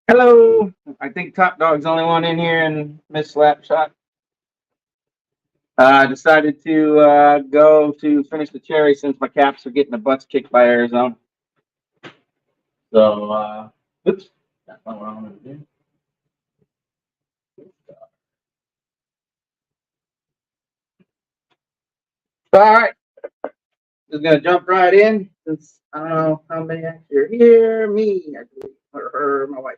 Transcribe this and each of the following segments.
Hello. I think Top Dog's the only one in here and Miss Slapshot. I decided to go to finish the cherry since my Caps are getting the butts kicked by Arizona. So, oops, that's not what I wanted to do. All right, just gonna jump right in since I don't know how many actually are here. Me, I believe, or her, my wife.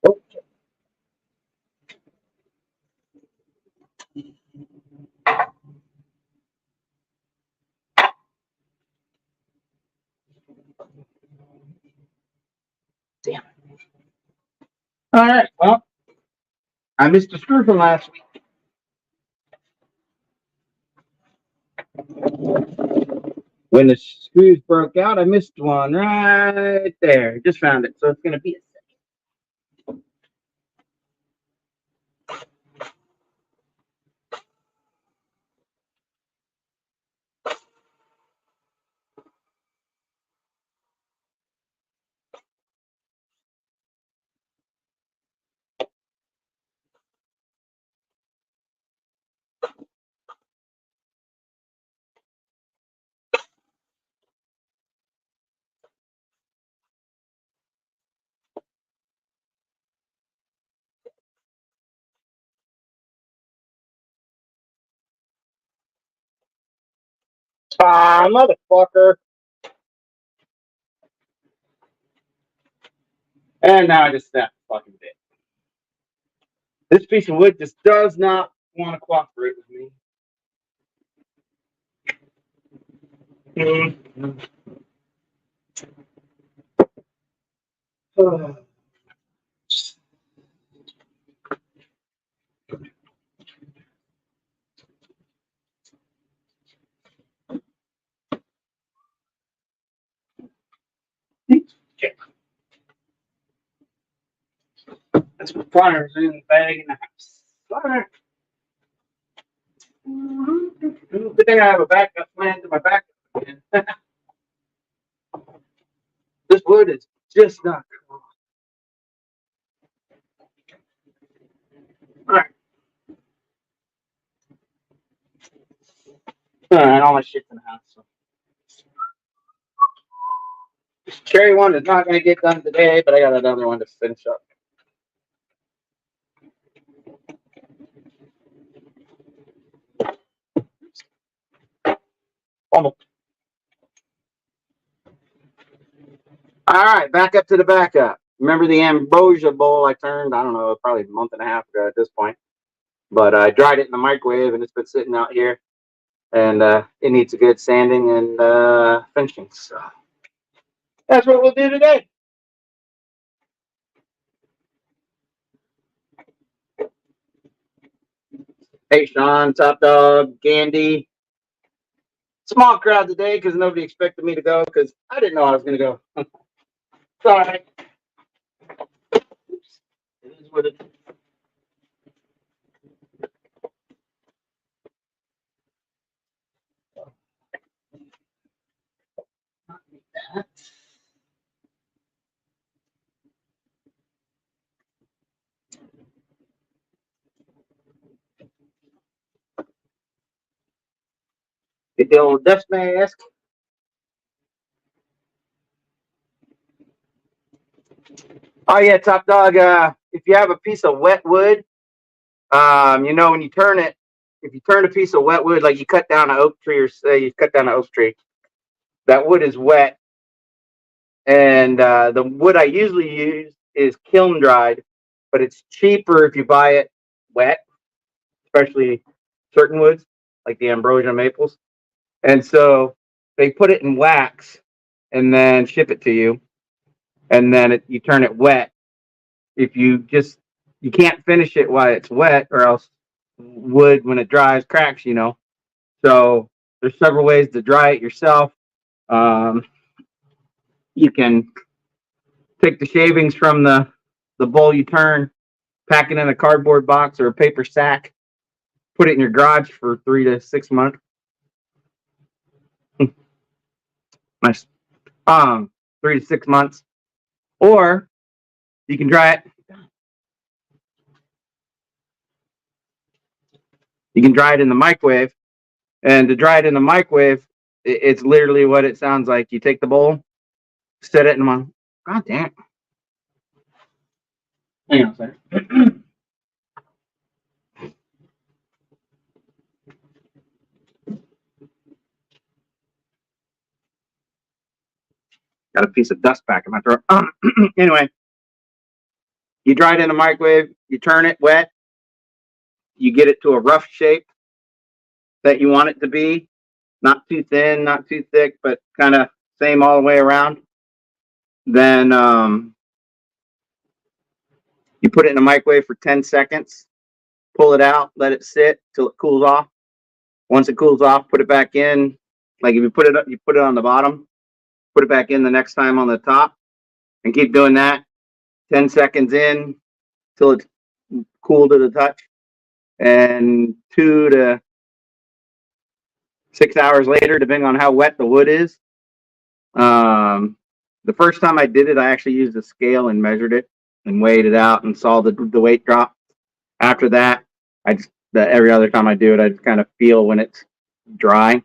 Oh, damn. All right. Well, I missed a screw from last week. When the screws broke out, I missed one right there. Just found it, so it's gonna be a motherfucker. And now I just snapped the fucking bit. This piece of wood just does not want to cooperate with me. Okay. That's my pliers in the bag in the house. Pliers. Good thing I have a backup plan to my backup plan. This wood is just not cool. And all my shit's in the house. So. This cherry one is not going to get done today, but I got another one to finish up. Almost. All right, back up to the backup. Remember the ambrosia bowl I turned, I don't know, probably a month and a half ago at this point. But I dried it in the microwave, and it's been sitting out here. And it needs a good sanding and finishing. So that's what we'll do today. Hey, Sean, Top Dog, Gandy. Small crowd today because nobody expected me to go because I didn't know I was going to go. Sorry. Oops. It is what it is. Not that. Get the old dust mask. Oh yeah, Top Dog. If you have a piece of wet wood, when you turn it, if you turn a piece of wet wood, like you cut down an oak tree, or say you cut down an oak tree, that wood is wet, and the wood I usually use is kiln dried, but it's cheaper if you buy it wet, especially certain woods like the ambrosia maples. And so they put it in wax and then ship it to you, and then you turn it wet. If you can't finish it while it's wet, or else wood when it dries cracks. So there's several ways to dry it yourself. You can take the shavings from the bowl you turn, pack it in a cardboard box or a paper sack, put it in your garage for 3 to 6 months. Nice. 3 to 6 months. Or you can dry it. You can dry it in the microwave. And to dry it in the microwave, it's literally what it sounds like. You take the bowl, set it in my. God damn it. Hang on a second. Got a piece of dust back in my throat. Anyway, you dry it in the microwave, you turn it wet, you get it to a rough shape that you want it to be. Not too thin, not too thick, but kind of same all the way around. Then you put it in the microwave for 10 seconds, pull it out, let it sit till it cools off. Once it cools off, put it back in. Like if you put it on the bottom, put it back in the next time on the top, and keep doing that. 10 seconds in till it's cool to the touch, and 2 to 6 hours later, depending on how wet the wood is. The first time I did it, I actually used a scale and measured it and weighed it out and saw the weight drop. After that, every other time I do it, I just kind of feel when it's dry.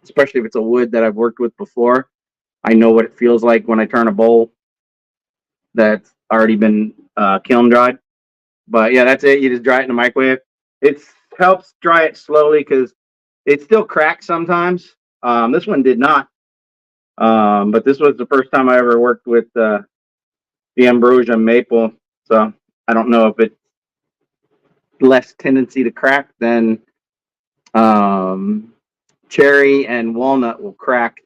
Especially if it's a wood that I've worked with before. I know what it feels like when I turn a bowl that's already been kiln dried. But yeah, that's it. You just dry it in the microwave. It helps dry it slowly because it still cracks sometimes. This one did not. But this was the first time I ever worked with the ambrosia maple. So I don't know if it's less tendency to crack than cherry and walnut will crack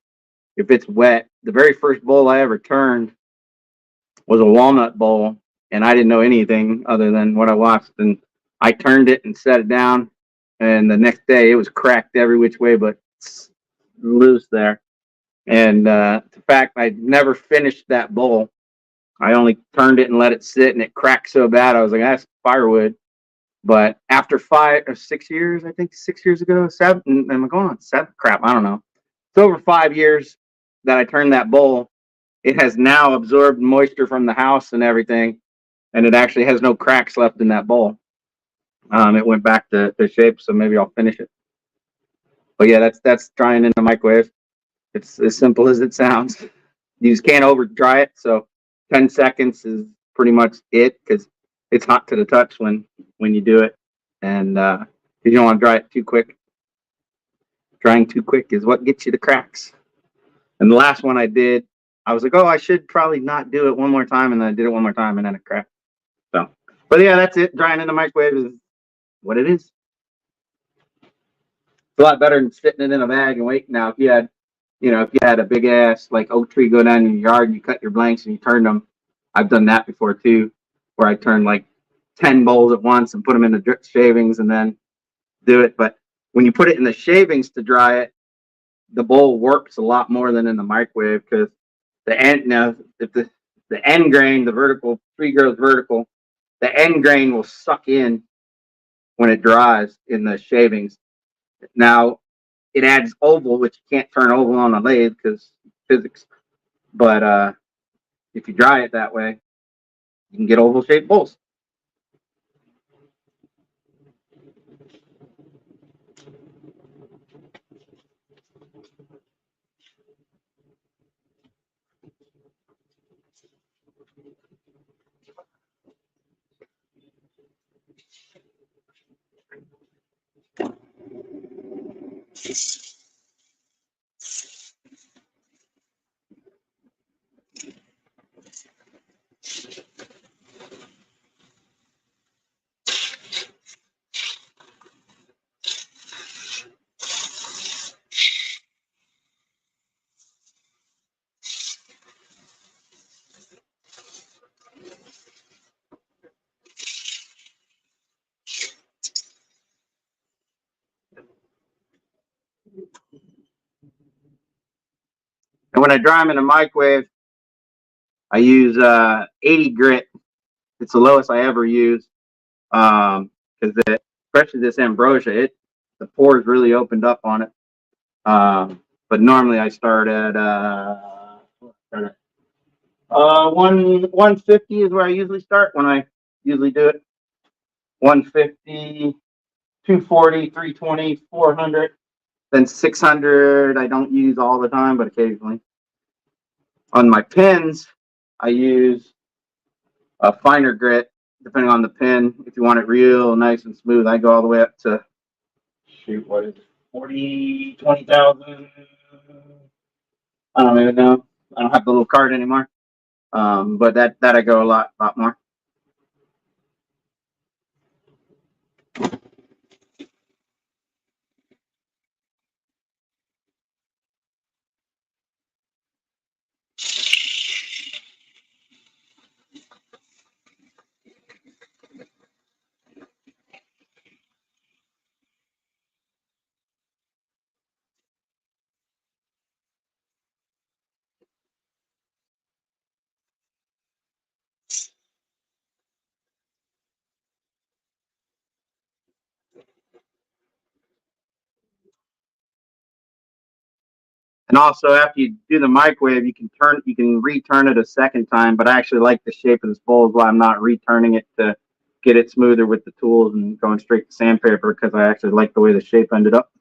if it's wet. The very first bowl I ever turned was a walnut bowl, and I didn't know anything other than what I watched. And I turned it and set it down, and the next day it was cracked every which way but loose there. And the fact I never finished that bowl, I only turned it and let it sit, and it cracked so bad I was like, that's firewood. But after 5 or 6 years, I think 6 years ago, 7, am I going on 7? Crap, I don't know. It's over 5 years that I turned that bowl. It has now absorbed moisture from the house and everything, and it actually has no cracks left in that bowl. It went back to shape, so maybe I'll finish it. But yeah, that's drying in the microwave. It's as simple as it sounds. You just can't over dry it, so 10 seconds is pretty much it because it's hot to the touch when you do it, and you don't want to dry it too quick. Drying too quick is what gets you the cracks. And the last one I did, I was like, oh, I should probably not do it one more time, and then I did it one more time, and then it cracked. So, but yeah, that's it. Drying in the microwave is what it is. It's a lot better than sitting it in a bag and waiting. Now, if you had, if you had a big ass like oak tree go down in your yard and you cut your blanks and you turn them, I've done that before too, where I turn like 10 bowls at once and put them in the drip shavings and then do it. But when you put it in the shavings to dry it, the bowl works a lot more than in the microwave because the end now if the end grain, the vertical tree grows vertical, the end grain will suck in when it dries in the shavings. Now it adds oval, which you can't turn oval on a lathe because physics. But if you dry it that way, you can get oval shaped bowls. And when I dry them in the microwave, I use 80 grit. It's the lowest I ever use because especially this ambrosia, the pores really opened up on it. But normally I start at 150 is where I usually start when I usually do it. 150, 240, 320, 400, then 600. I don't use all the time, but occasionally. On my pins, I use a finer grit depending on the pin. If you want it real nice and smooth, I go all the way up to shoot, what is it? 40, 20,000. I don't even know. I don't have the little card anymore. But that I go a lot more. And also, after you do the microwave, you can return it a second time. But I actually like the shape of this bowl, is why I'm not returning it to get it smoother with the tools and going straight to sandpaper because I actually like the way the shape ended up.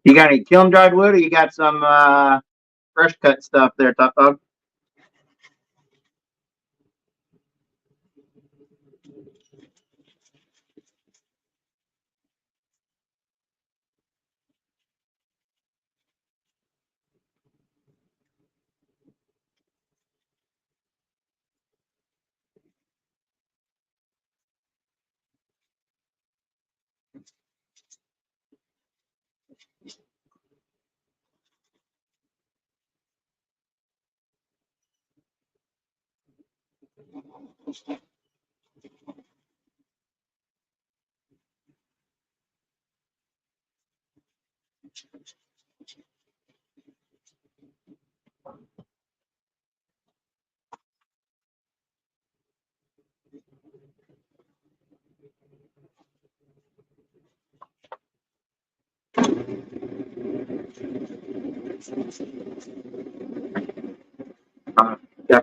You got any kiln dried wood, or you got some fresh cut stuff there, Top Dog? Yeah.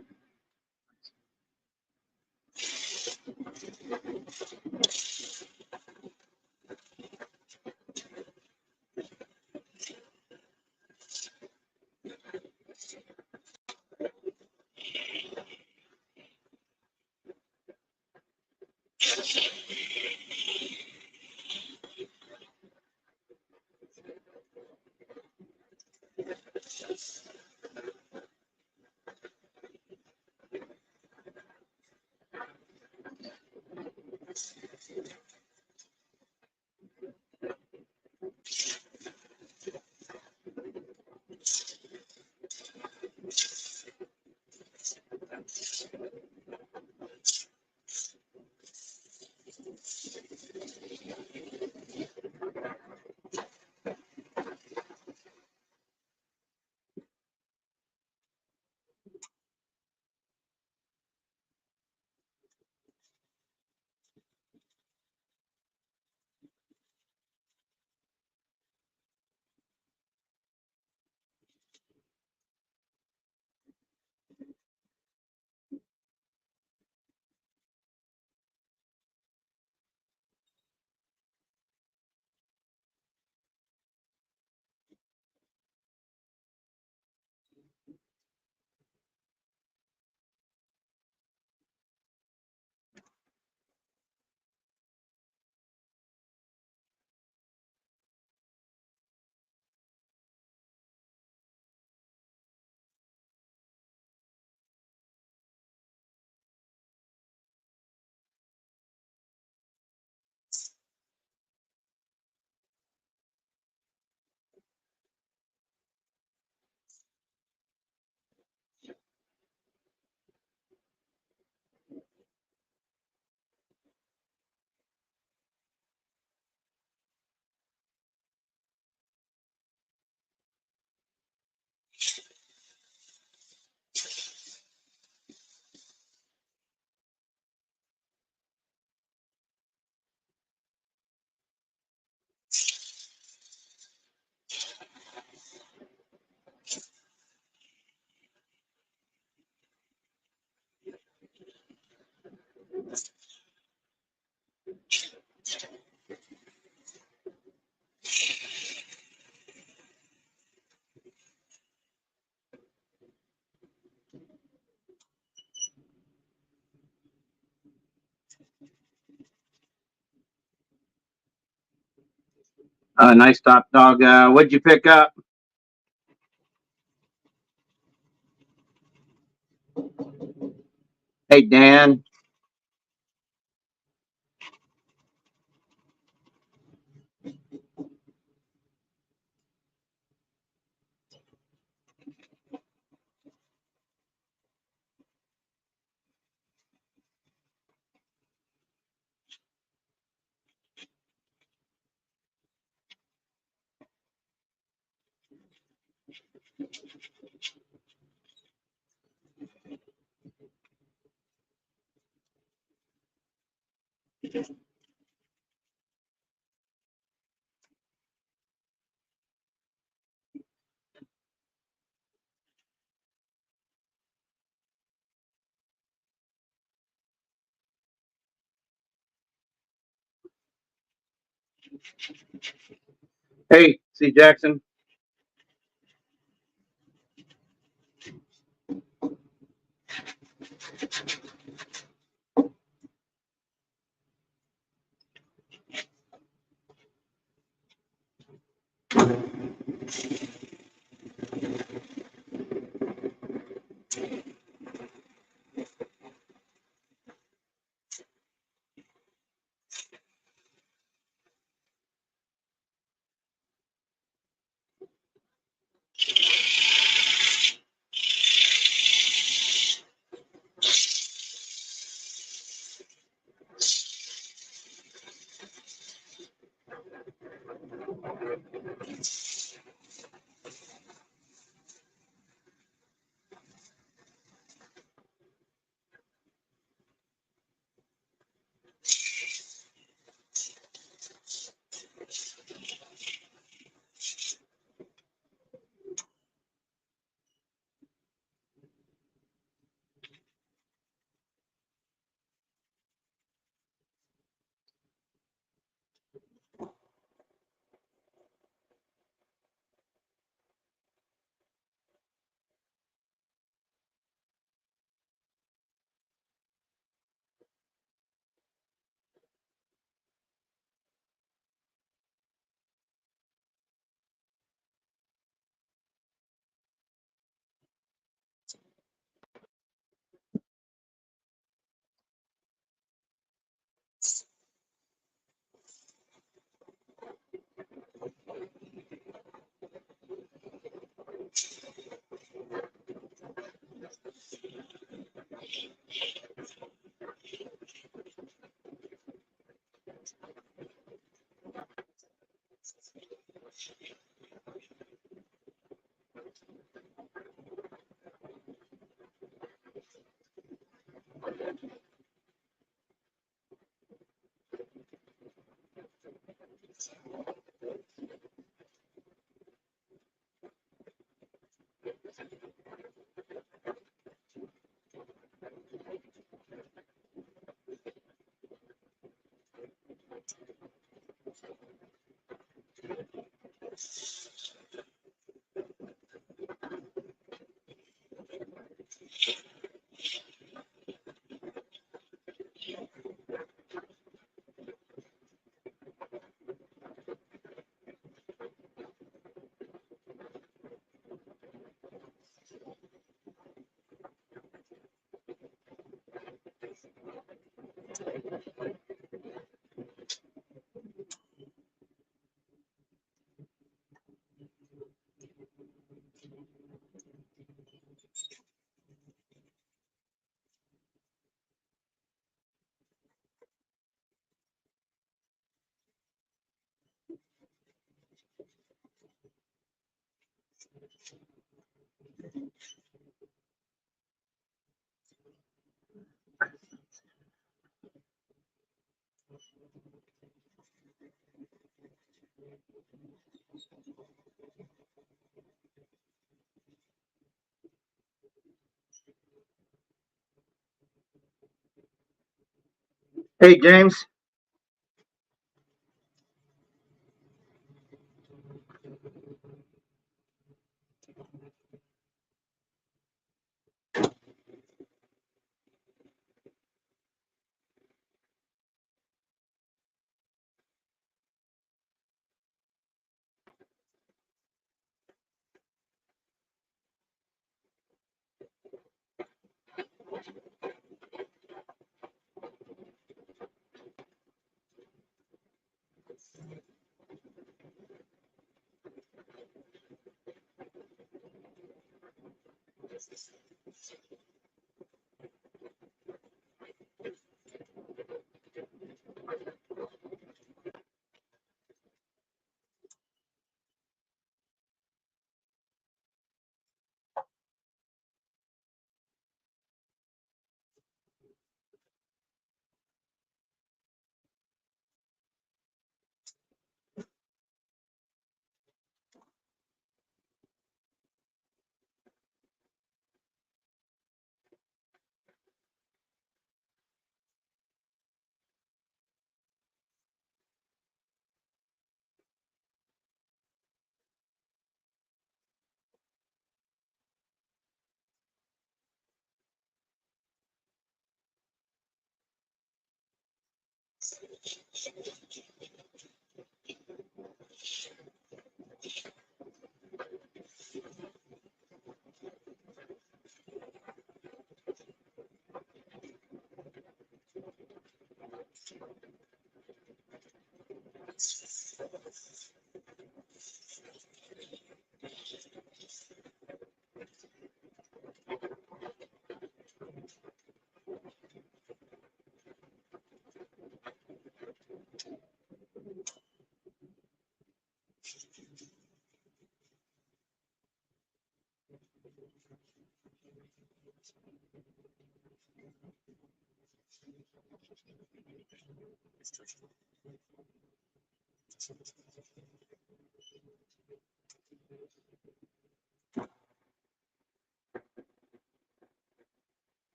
Nice, Top Dog. What'd you pick up? Hey, Dan. Hey, see Jackson. Hey, James.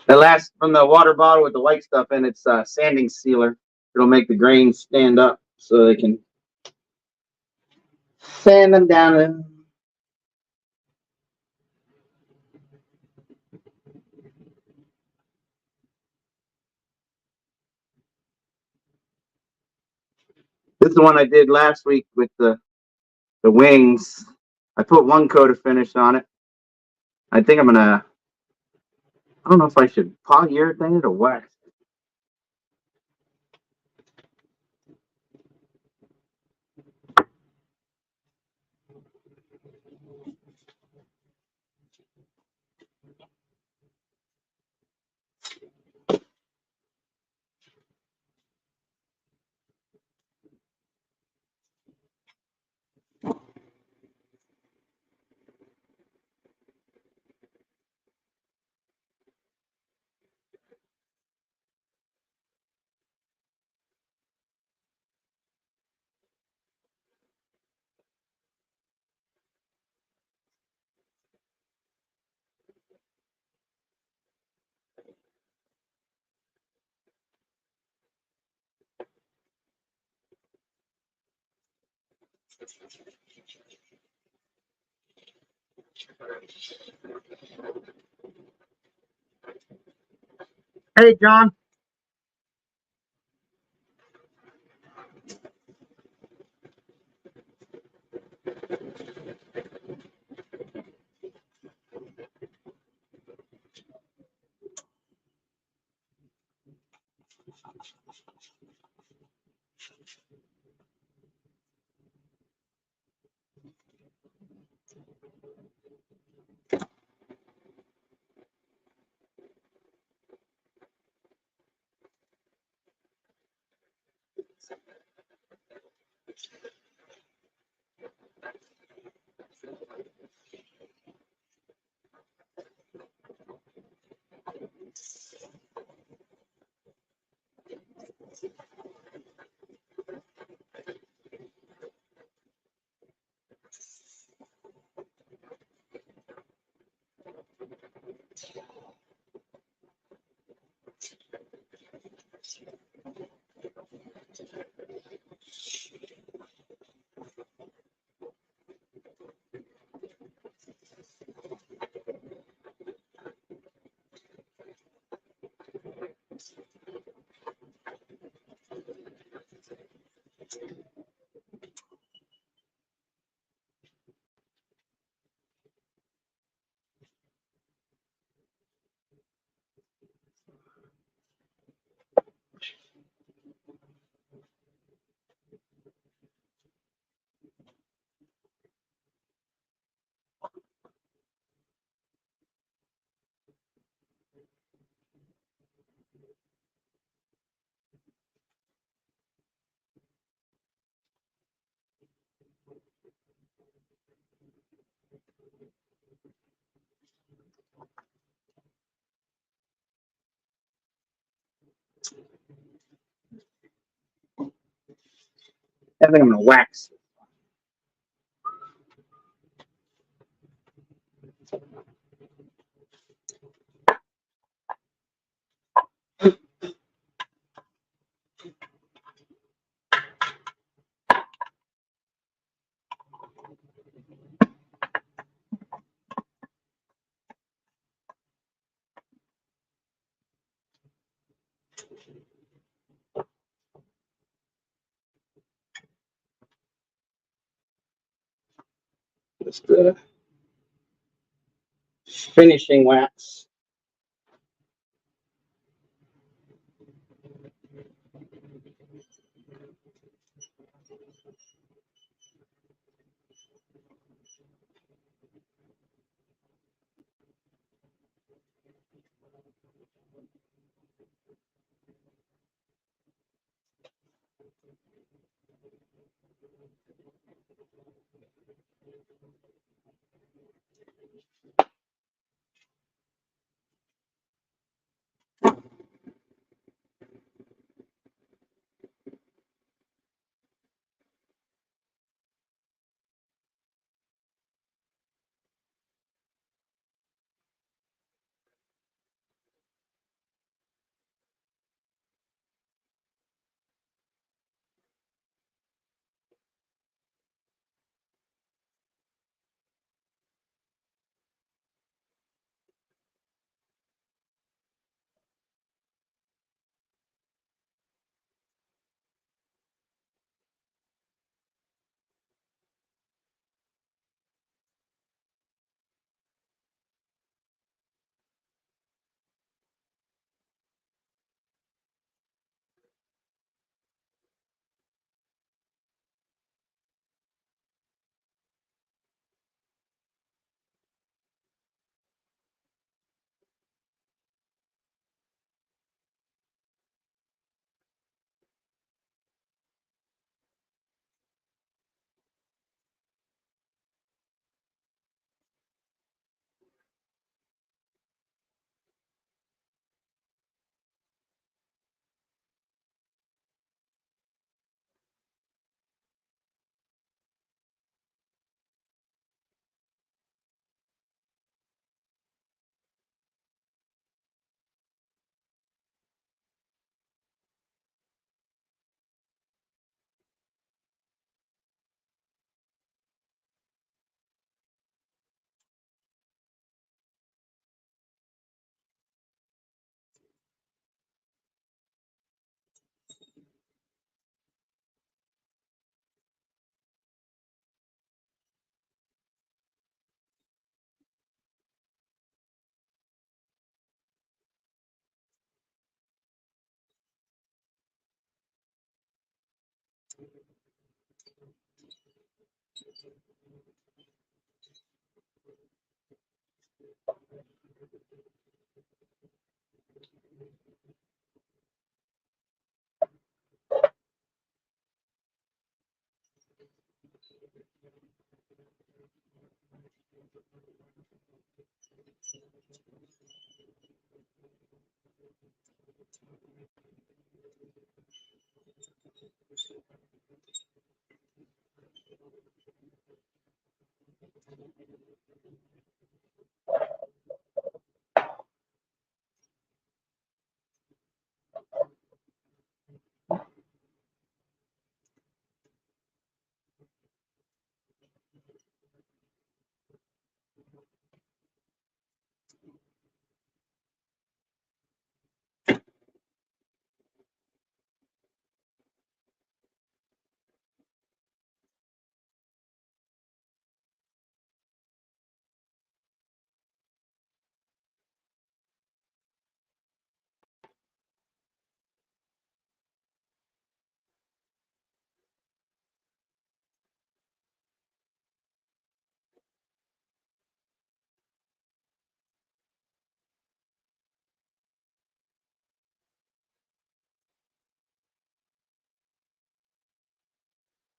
The last from the water bottle with the white stuff in it's sanding sealer. It'll make the grains stand up so they can sand them down. This is the one I did last week with the wings. I put one coat of finish on it. I think I'm gonna. I don't know if I should polyurethane it or wax. Hey, John. I think I'm gonna wax. Just the finishing wax.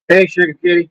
Hey, Sugar Kitty.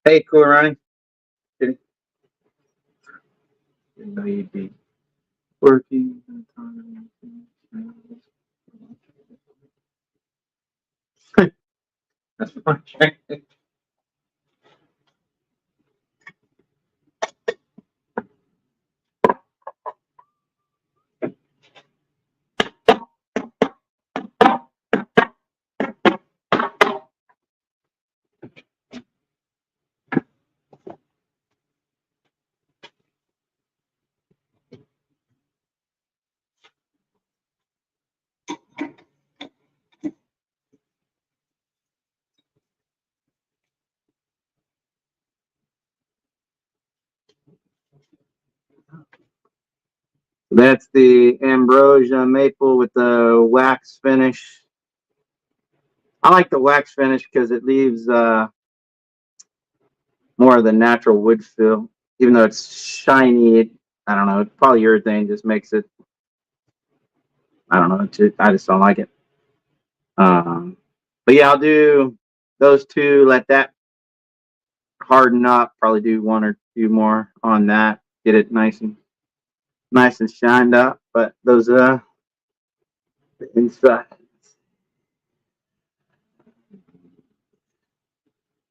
Hey, Cool Ronnie. Kitty. Didn't know you'd be working. That's fine. That's the ambrosia maple with the wax finish. I like the wax finish because it leaves more of the natural wood feel. Even though it's shiny, I don't know. Polyurethane just makes it. I don't know. I just don't like it. But yeah, I'll do those two. Let that harden up. Probably do one or two more on that. Get it nice and shined up. But those the inside,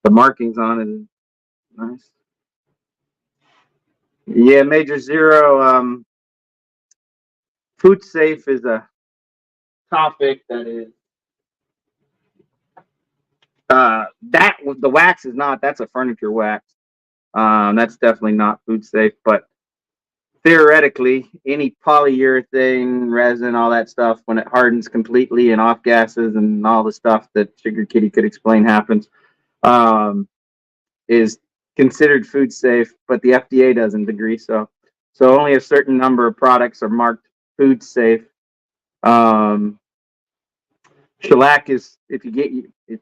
the markings on it is nice. Yeah, Major Zero. Food safe is a topic that is that the wax is not. That's a furniture wax. That's definitely not food safe. But theoretically, any polyurethane, resin, all that stuff, when it hardens completely and off gases and all the stuff that Sugar Kitty could explain happens, um, is considered food safe, but the FDA doesn't agree so. So only a certain number of products are marked food safe. Um, Shellac is if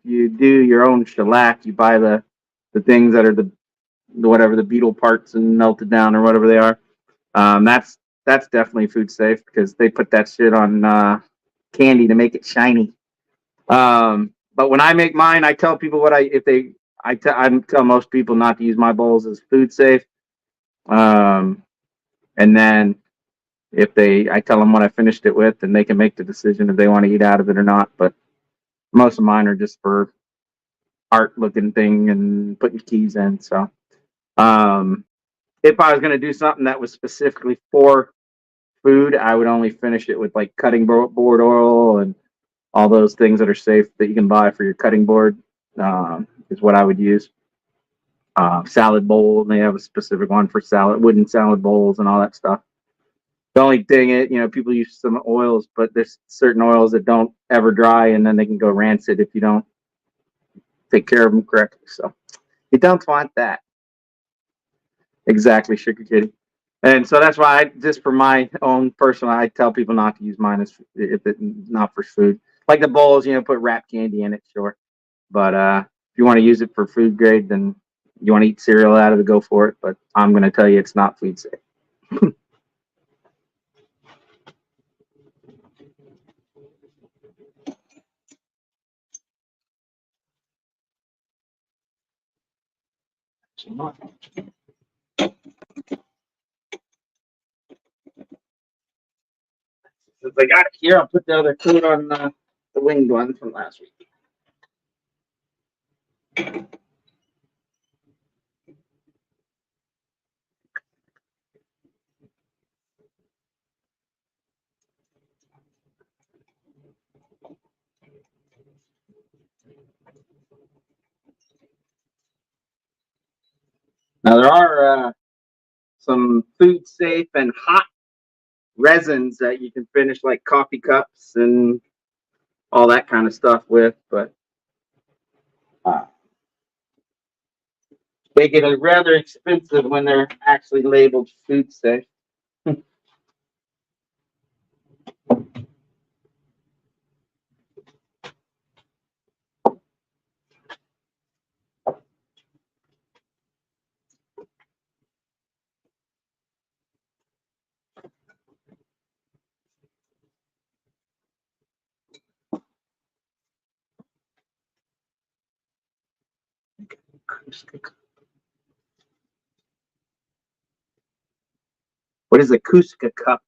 you do your own shellac, you buy the things that are the whatever the beetle parts and melted down or whatever they are. That's definitely food safe because they put that shit on candy to make it shiny. But when I make mine, I tell people what I if they I tell most people not to use my bowls as food safe. Um, and then if they I tell them what I finished it with, and they can make the decision if they want to eat out of it or not. But most of mine are just for art looking thing and putting keys in. So um, if I was going to do something that was specifically for food, I would only finish it with like cutting board oil and all those things that are safe that you can buy for your cutting board. Is what I would use. Salad bowl, and they have a specific one for salad, wooden salad bowls, and all that stuff. The only thing is, people use some oils, but there's certain oils that don't ever dry, and then they can go rancid if you don't take care of them correctly. So you don't want that. Exactly, Sugar Kitty. And so that's why just for my own personal, I tell people not to use mine as if it not for food. Like the bowls, put wrapped candy in it, sure. But if you want to use it for food grade, then you want to eat cereal out of it, go for it. But I'm going to tell you it's not food safe. Since I got it here, I'll put the other coat on the winged one from last week. Now there are some food safe and hot resins that you can finish like coffee cups and all that kind of stuff with, but uh, they get rather expensive when they're actually labeled food safe. What is a Kuska cup?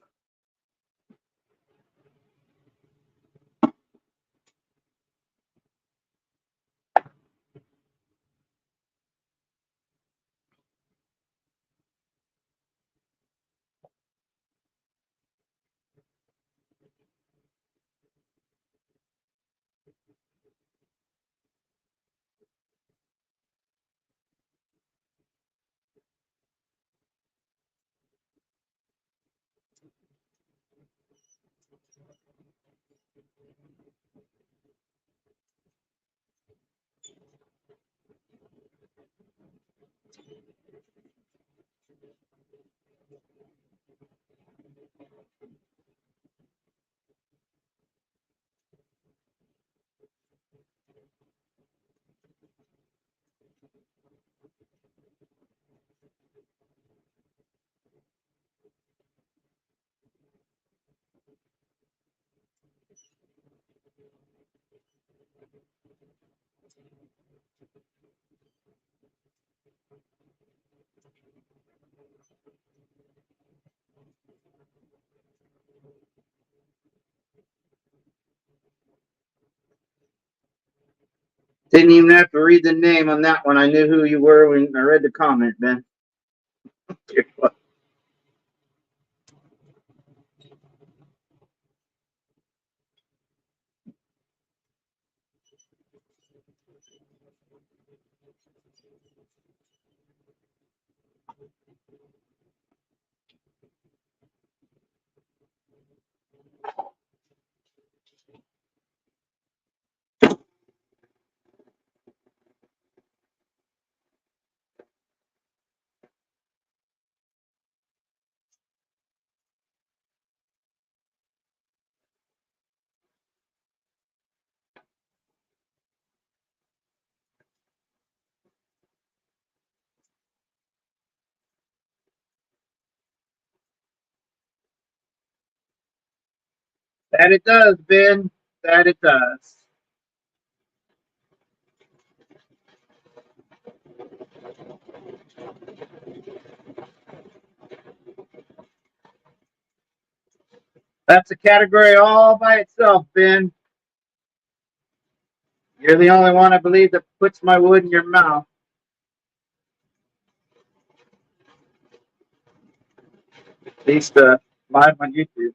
Didn't even have to read the name on that one. I knew who you were when I read the comment, Ben. That it does, Ben. That it does. That's a category all by itself, Ben. You're the only one I believe that puts my wood in your mouth. At least live on YouTube.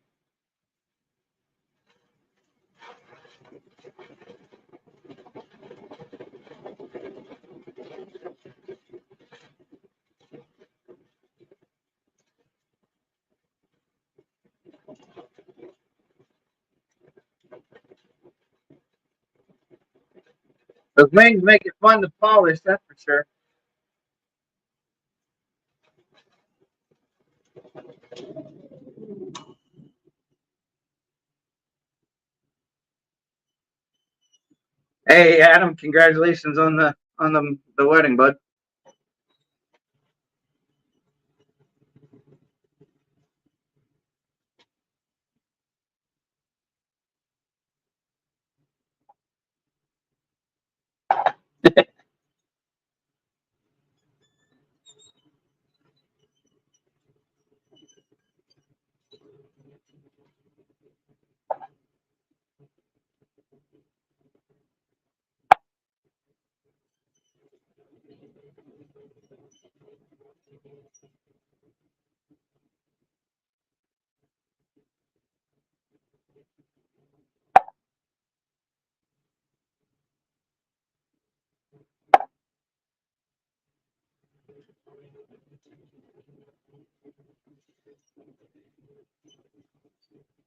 Those wings make it fun to polish, that's for sure. Hey, Adam, congratulations on the wedding, bud.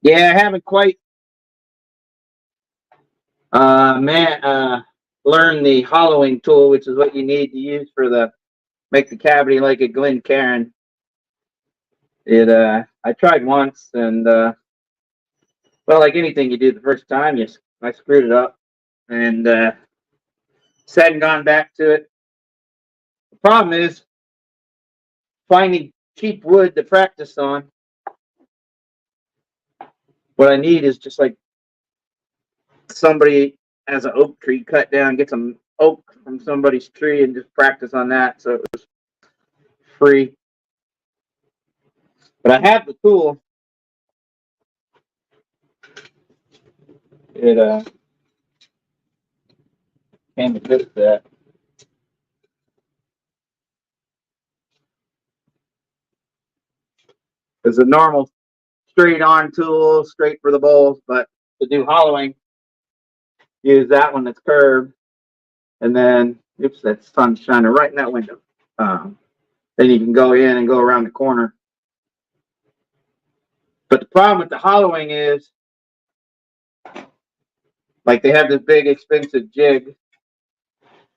Yeah, I haven't quite learned the hollowing tool, which is what you need to use for the make the cavity like a Glencairn. I tried once, and well, like anything you do the first time, I screwed it up, and hadn't gone back to it. The problem is finding cheap wood to practice on. What I need is just like somebody has an oak tree cut down, get some oak from somebody's tree, and just practice on that. So it was free. But I have the tool. It came with that. It's a normal straight on tool, straight for the bowls, but to do hollowing, use that one that's curved, and then oops, that sun's shining right in that window. Then you can go in and go around the corner. But the problem with the hollowing is, like, they have this big expensive jig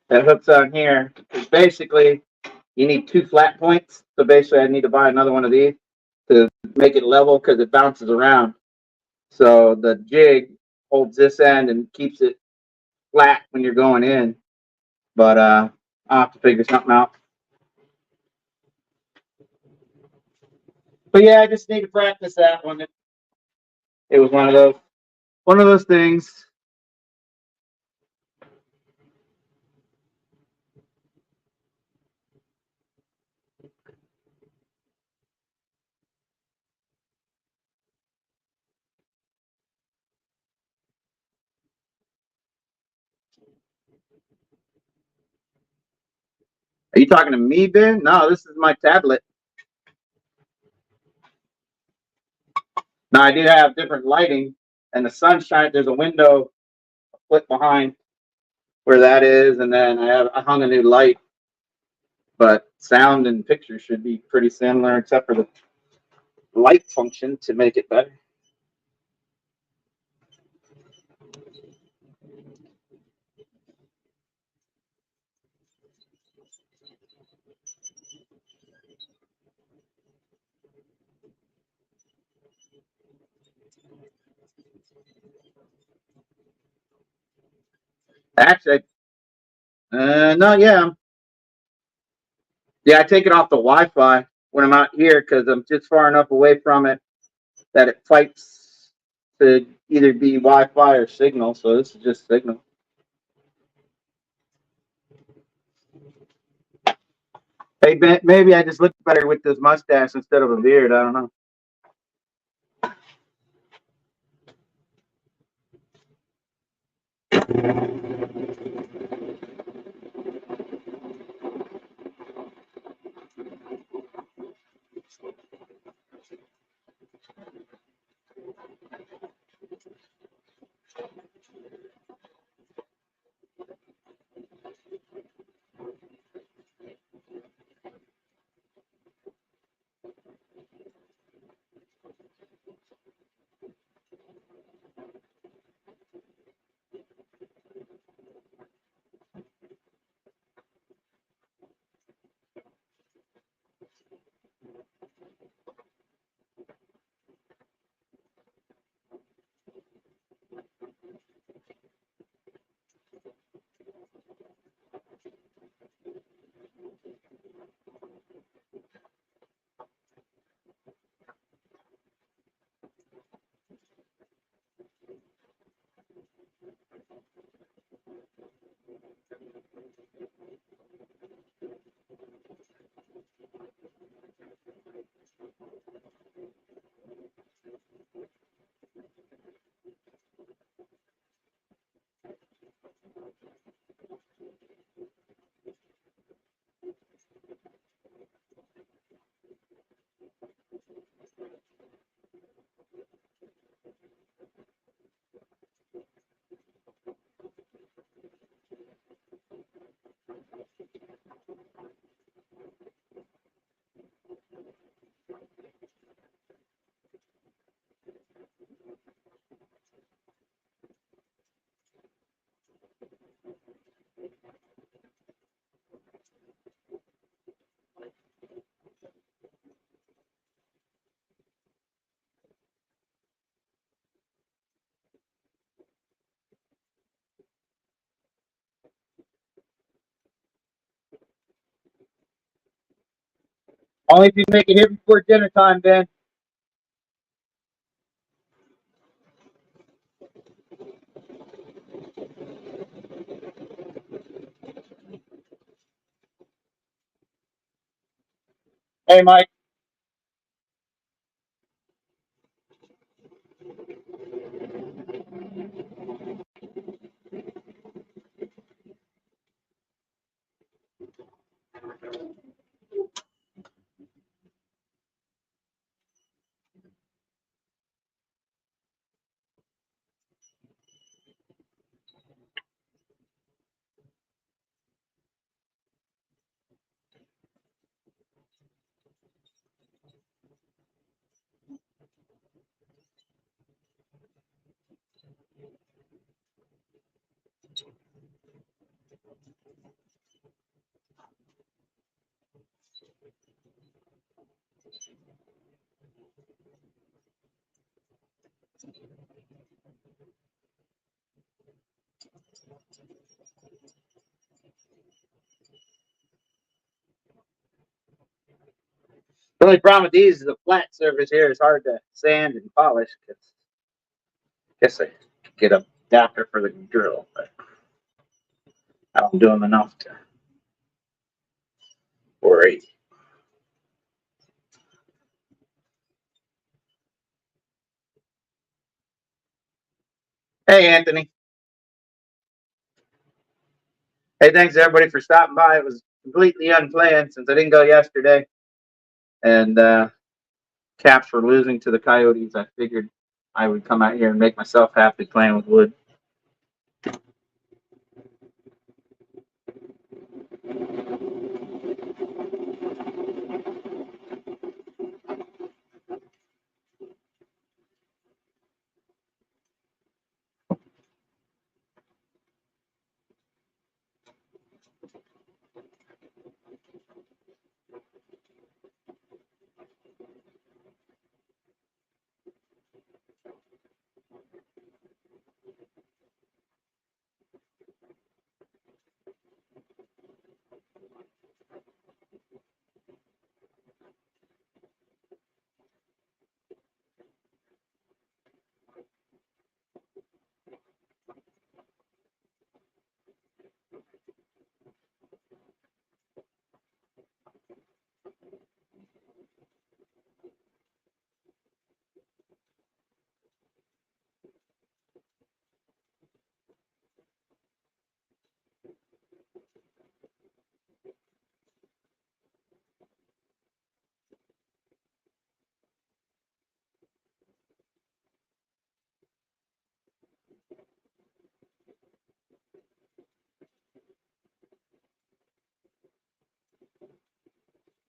that hooks on here. It's basically, you need two flat points. So basically, I need to buy another one of these to make it level because it bounces around. So the jig holds this end and keeps it flat when you're going in. But I'll have to figure something out. But yeah, I just need to practice that one. It was one of those things. Are you talking to me, Ben? No, this is my tablet. Now I do have different lighting, and the sunshine. There's a window flip behind where that is, and then I hung a new light. But sound and picture should be pretty similar, except for light function to make it better. Actually, no, yeah, I take it off the Wi-Fi when I'm out here because I'm just far enough away from it that it fights to either be Wi-Fi or signal. So this is just signal. Hey, maybe I just look better with this mustache instead of a beard. I don't know. Only if you make it here before dinner time, Ben. Hey, Mike. The only problem with these is the flat surface here is hard to sand and polish. Guess I could get a adapter for the drill, but I don't do them enough to worry. Hey, Anthony. Hey, thanks everybody for stopping by. It was completely unplanned since I didn't go yesterday, and Caps were losing to the Coyotes. I figured I would come out here and make myself happy playing with wood.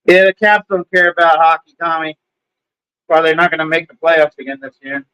Yeah, the Caps don't care about hockey, Tommy. Why they're not going to make the playoffs again this year.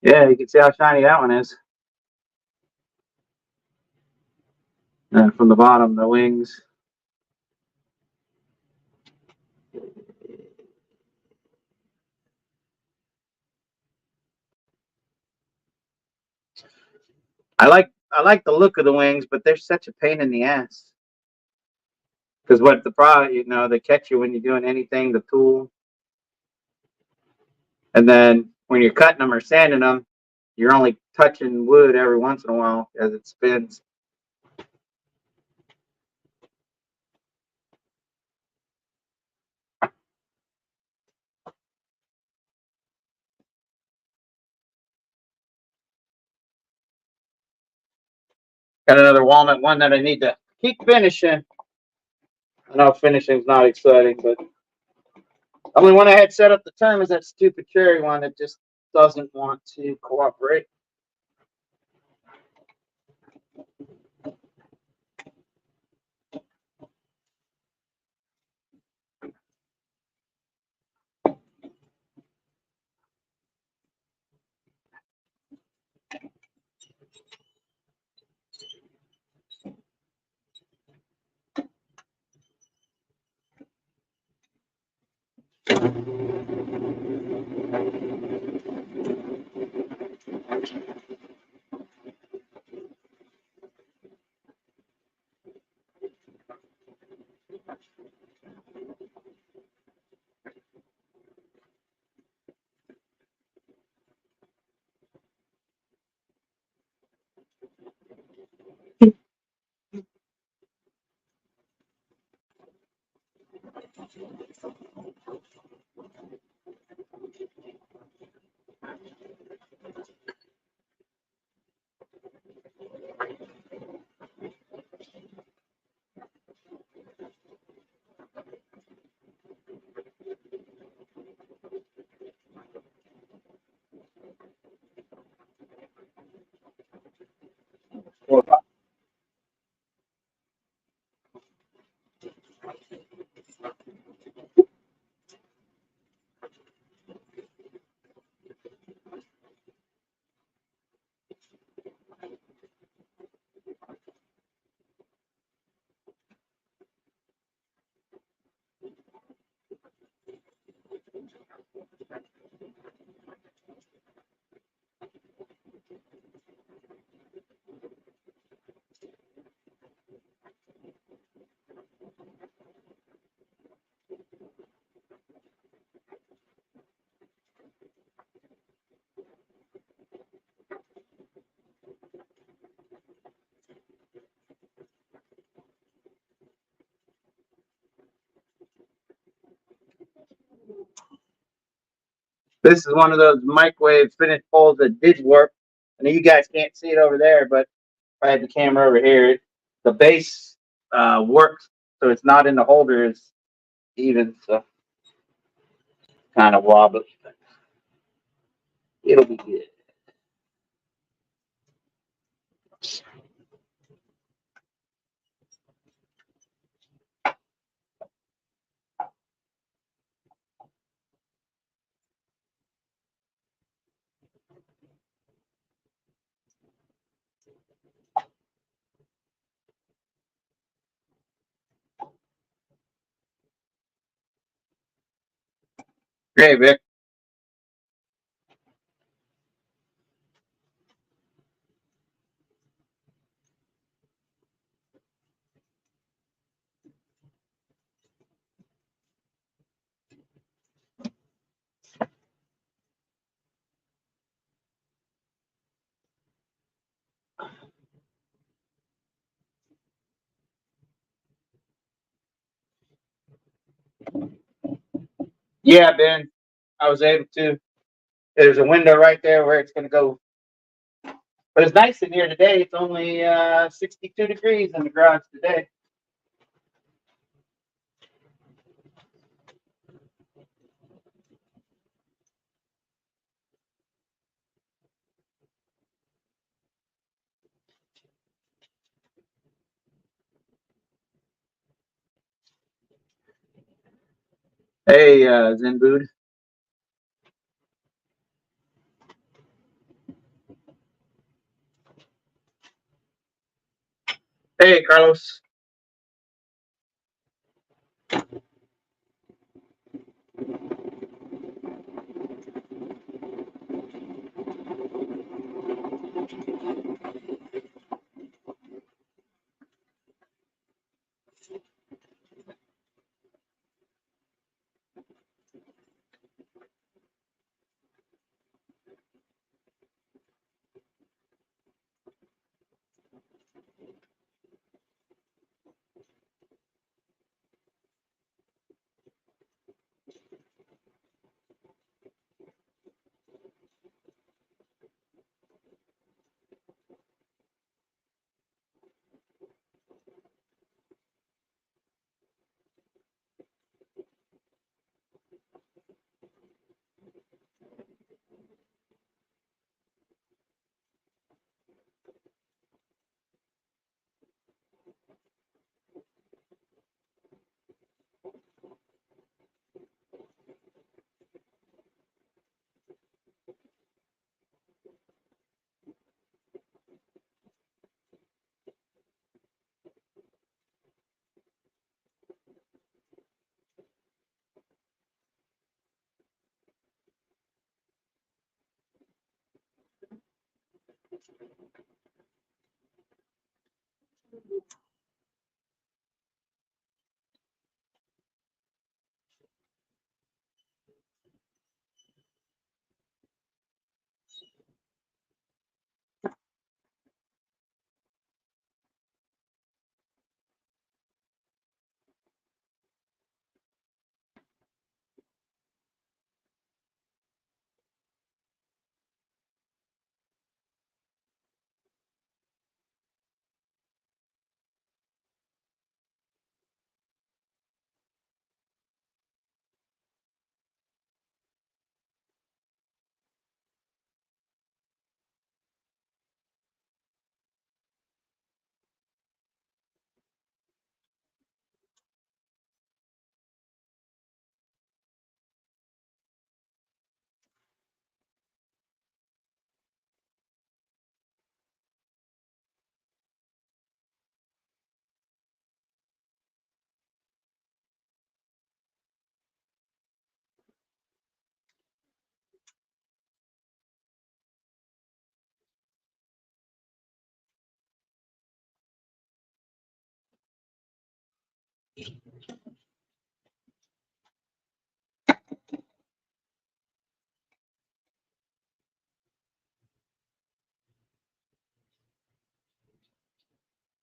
Yeah, you can see how shiny that one is. From the bottom, the wings. I like the look of the wings, but they're such a pain in the ass. Because what the problem, they catch you when you're doing anything, the tool, and then when you're cutting them or sanding them, you're only touching wood every once in a while as it spins. Got another walnut one that I need to keep finishing. I know finishing's not exciting, but the only one I had set up the term is that stupid cherry one that just doesn't want to cooperate. This is one of those microwave finish poles that did work. I know you guys can't see it over there, but if I had the camera over here, the base works, so it's not in the holder. It's even, so kind of wobbly. But it'll be good. Great, Vic. Yeah, Ben, I was able to. There's a window right there where it's going to go. But it's nice in here today. It's only 62 degrees in the garage today. Hey, Zen Bood. Hey, Carlos.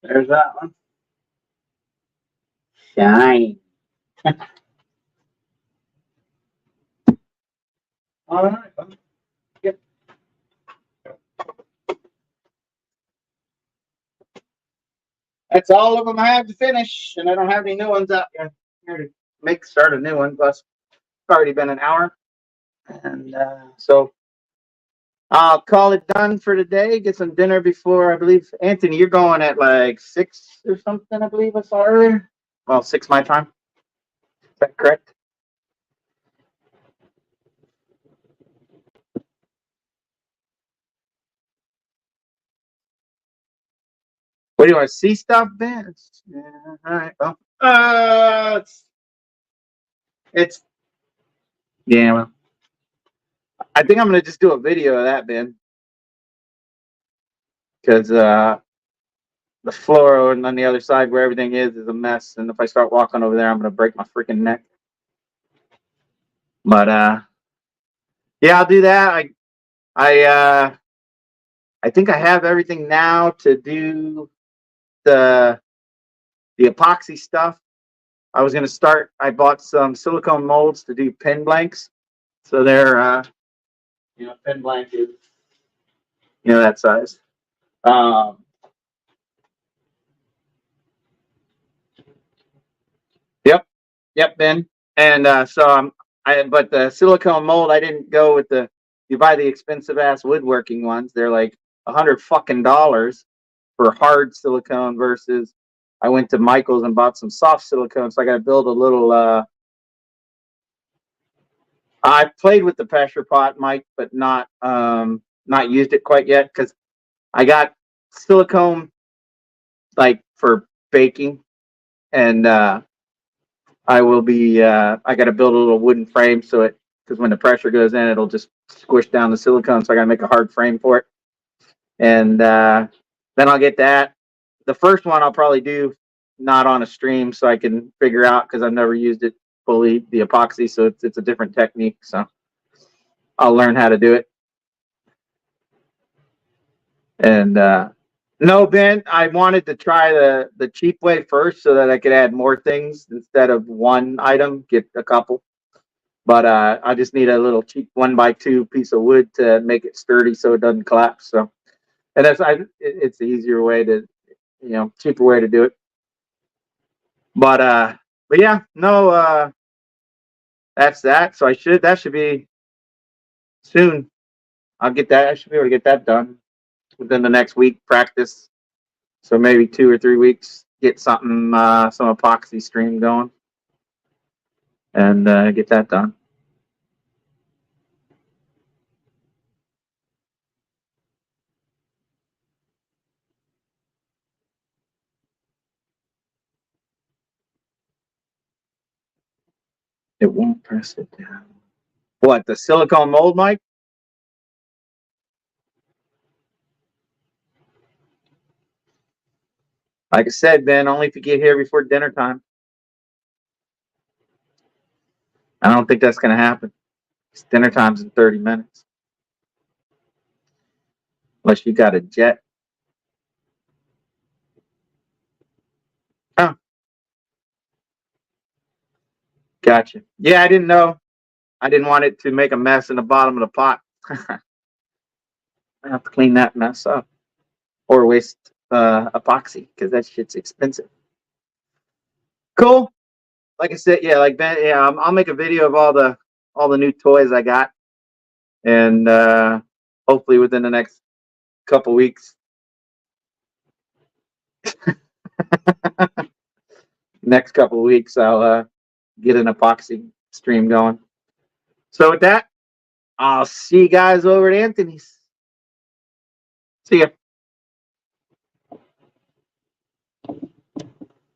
There's that one. Shine. All right. Well, yep. That's all of them I have to finish, and I don't have any new ones out here to start a new one. Plus, it's already been an hour, and so I'll call it done for today. Get some dinner before, I believe, Anthony, you're going at like 6 or something, I believe I saw earlier. Well, 6 my time. Is that correct? What do you want to see stuff, Ben? Yeah, all right. Well, it's yeah. Well, I think I'm gonna just do a video of that, Ben, because the floor and on the other side where everything is a mess. And if I start walking over there, I'm gonna break my freaking neck. But yeah, I'll do that. I I think I have everything now to do the epoxy stuff. I was gonna start. I bought some silicone molds to do pen blanks, so they're pen blank is that size. Yep, Ben. And but the silicone mold, I didn't go with you buy the expensive ass woodworking ones. They're like $100 for hard silicone versus I went to Michael's and bought some soft silicone. So I got to build a little, I played with the pressure pot, Mike, but not used it quite yet because I got silicone like for baking and, I will be. I got to build a little wooden frame because when the pressure goes in, it'll just squish down the silicone. So I got to make a hard frame for it, and then I'll get that. The first one I'll probably do not on a stream, so I can figure out because I've never used it fully the epoxy, so it's a different technique. So I'll learn how to do it. And no, Ben, I wanted to try the cheap way first so that I could add more things instead of one item, get a couple. But I just need a little cheap 1x2 piece of wood to make it sturdy so it doesn't collapse. So, and it's the easier way to, cheaper way to do it. But yeah, no, that's that. So that should be soon. I'll get that. I should be able to get that done within the next week. Practice. So maybe 2 or 3 weeks, get something, some epoxy stream going, and get that done. It won't press it down. What, the silicone mold, Mike? Like I said, Ben, only if you get here before dinner time. I don't think that's going to happen. It's dinner time's in 30 minutes. Unless you got a jet. Oh. Gotcha. Yeah, I didn't know. I didn't want it to make a mess in the bottom of the pot. I have to clean that mess up. Or waste epoxy, because that shit's expensive. Cool. Like I said, yeah, like Ben, yeah, I'll make a video of all the new toys I got, and hopefully within the next couple weeks. Next couple weeks, I'll get an epoxy stream going. So with that, I'll see you guys over at Anthony's. See ya.